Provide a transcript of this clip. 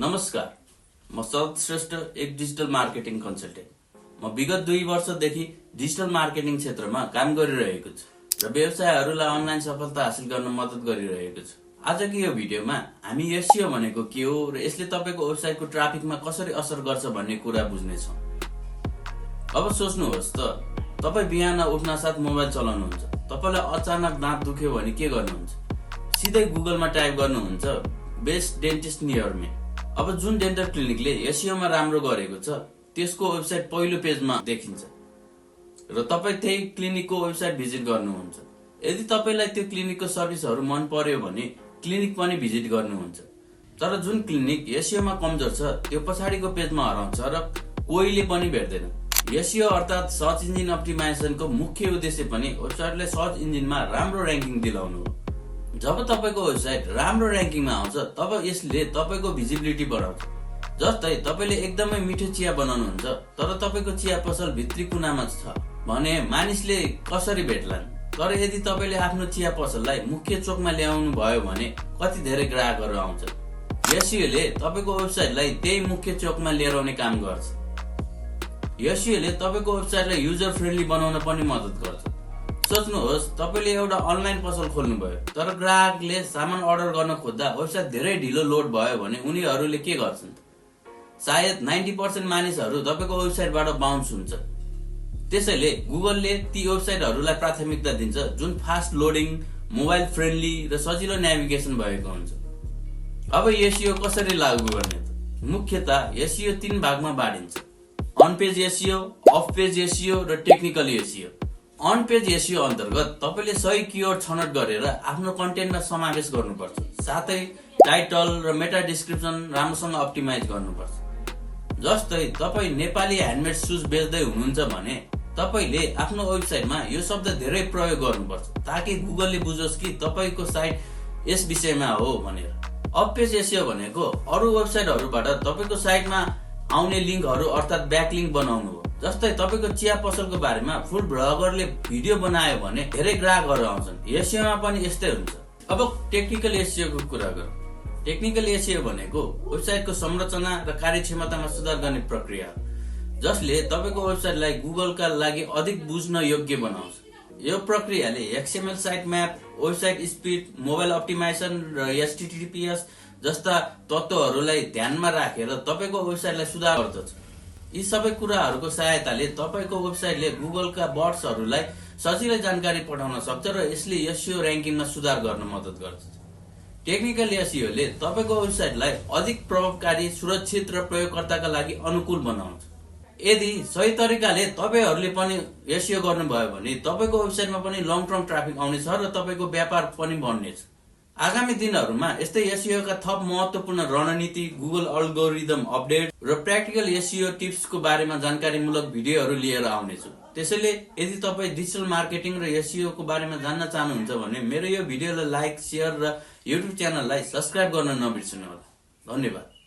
नमस्कार, म शरद श्रेष्ठ एक डिजिटल मार्केटिङ कन्सल्टेन्ट। म विगत 2 वर्षदेखि डिजिटल मार्केटिङ क्षेत्रमा काम गरिरहेको छु र व्यवसायहरूलाई अनलाइन सफलता हासिल गर्न मद्दत गरिरहेको छु। आजको यो भिडियोमा हामी एसइओ भनेको के हो र यसले तपाईको वेबसाइटको ट्राफिकमा कसरी असर गर्छ भन्ने कुरा बुझ्नेछौँ। अब सोच्नुहोस् त, तपाई बिहान उठ्न साथ मोबाइल चलाउनुहुन्छ। तपाईलाई अचानक दाँत दुख्यो भने के गर्नुहुन्छ? सिधै गुगलमा टाइप गर्नुहुन्छ बेस्ट डेन्टिस्ट नियर मी। अब जुन डेन्टल क्लिनिकले एसइओमा राम्रो गरेको छ त्यसको वेबसाइट पहिलो पेजमा देखिन्छ र तपाई त्यही क्लिनिकको वेबसाइट भिजिट गर्नुहुन्छ। यदि तपाईलाई त्यो क्लिनिकको सर्भिसहरू मन पर्यो भने क्लिनिक पनि भिजिट गर्नुहुन्छ। तर जुन क्लिनिक एसइओमा कमजोर छ त्यो पछाडिको पेजमा हराउँछ र कोहीले पनि भेट्दैन। एसइओ अर्थात सर्च इन्जिन अप्टिमाइजेसनको मुख्य उद्देश्य पनि वेबसाइटलाई सर्च इन्जिनमा राम्रो र्याङ्किङ दिलाउनु हो। जब तपाईको वेबसाइट राम्रो र्याङ्किङमा आउँछ तब यसले तपाईको भिजिबिलिटी बढाउँछ। जस्तै तपाईले एकदमै मिठो चिया बनाउनुहुन्छ तर तपाईको चिया पसल भित्री कुनामा छ भने मानिसले कसरी भेट्लान्? तर यदि तपाईले आफ्नो चिया पसललाई मुख्य चोकमा ल्याउनु भयो भने कति धेरै ग्राहकहरू आउँछ। एसइओले तपाईको वेबसाइटलाई त्यही मुख्य चोकमा लिएर आउने काम गर्छ। एसइओले तपाईको वेबसाइटलाई युजर फ्रेन्डली बनाउन पनि मद्दत गर्छ। सोच्नुहोस्, तपाईले एउटा अनलाइन पसल खोल्नुभयो तर ग्राहकले सामान अर्डर गर्न खोज्दा वेबसाइट धेरै ढिलो लोड भयो भने उनीहरूले के गर्छन्? सायद 90% मानिसहरू तपाईको वेबसाइटबाट बाउन्स हुन्छ। त्यसैले गुगलले ती वेबसाइटहरूलाई प्राथमिकता दिन्छ जुन फास्ट लोडिङ, मोबाइल फ्रेन्डली र सजिलो नेभिगेसन भएको हुन्छ। अब एसइओ कसरी लागू गर्ने त? मुख्यतः एसइओ 3 भागमा बाँडिन्छ: on page SEO, off page SEO र technical SEO. On page SEO अन्तर्गत तपाईले सही किवर्ड छनौट गरेर आफ्नो कन्टेन्टमा समावेश गर्नुपर्छ। साथै टाइटल र मेटा डिस्क्रिप्सन राम्रोसँग अप्टिमाइज गर्नुपर्छ। जस्तै तपाई नेपाली ह्यान्डमेड सुज बेच्दै हुनुहुन्छ भने तपाईले आफ्नो वेबसाइटमा यो शब्द धेरै प्रयोग गर्नुपर्छ ताकि गुगलले बुझोस् कि तपाईको साइट यस विषयमा हो भनेर। अफ पेज एसइओ भनेको अरू वेबसाइटहरूबाट तपाईको साइटमा आउने लिङ्कहरू अर्थात ब्याकलिङ्क बनाउनु हो। जस्तै तपाईको चिया पसलको बारेमा फुड ब्लगरले भिडियो बनायो भने धेरै ग्राहकहरू आउँछन्। एसइओमा पनि यस्तै हुन्छ। अब टेक्निकल एसइओको कुरा गरौँ। टेक्निकल एसइओ भनेको वेबसाइटको संरचना र कार्यक्षमतामा सुधार गर्ने प्रक्रिया हो जसले तपाईको वेबसाइटलाई गुगलका लागि अधिक बुझ्न योग्य बनाउँछ। यो प्रक्रियाले XML site map, website speed, mobile optimisation र एचटीटीपीएस जस्ता तत्त्वहरूलाई ध्यानमा राखेर तपाईको वेबसाइटलाई सुधार गर्दछ। यी सबै कुराहरूको सहायताले तपाईको वेबसाइटले गुगलका बट्सहरूलाई सजिलै जानकारी पठाउन सक्छ र यसले एसइओ र्याङ्किङमा सुधार गर्न मद्दत गर्छ। टेक्निकल एसइओले तपाईको वेबसाइटलाई अधिक प्रभावकारी, सुरक्षित र प्रयोगकर्ताका लागि अनुकूल बनाउँछ। यदि सही तरिकाले तपाईहरूले पनि एसइओ गर्नुभयो भने तपाईको वेबसाइटमा पनि लङ टर्म ट्राफिक आउनेछ र तपाईको व्यापार पनि बढ्नेछ। आगामी दिनहरूमा यस्तै एसइओका थप महत्त्वपूर्ण रणनीति, गुगल एल्गोरिदम अपडेट र प्र्याक्टिकल एसइओ टिप्सको बारेमा जानकारीमूलक भिडियोहरू लिएर आउनेछु। त्यसैले यदि तपाई डिजिटल मार्केटिङ र एसइओको बारेमा जान्न चाहनुहुन्छ भने मेरो यो भिडियोलाई लाइक, शेयर र युट्युब च्यानललाई सब्स्क्राइब गर्न नबिर्सनुहोला। धन्यवाद।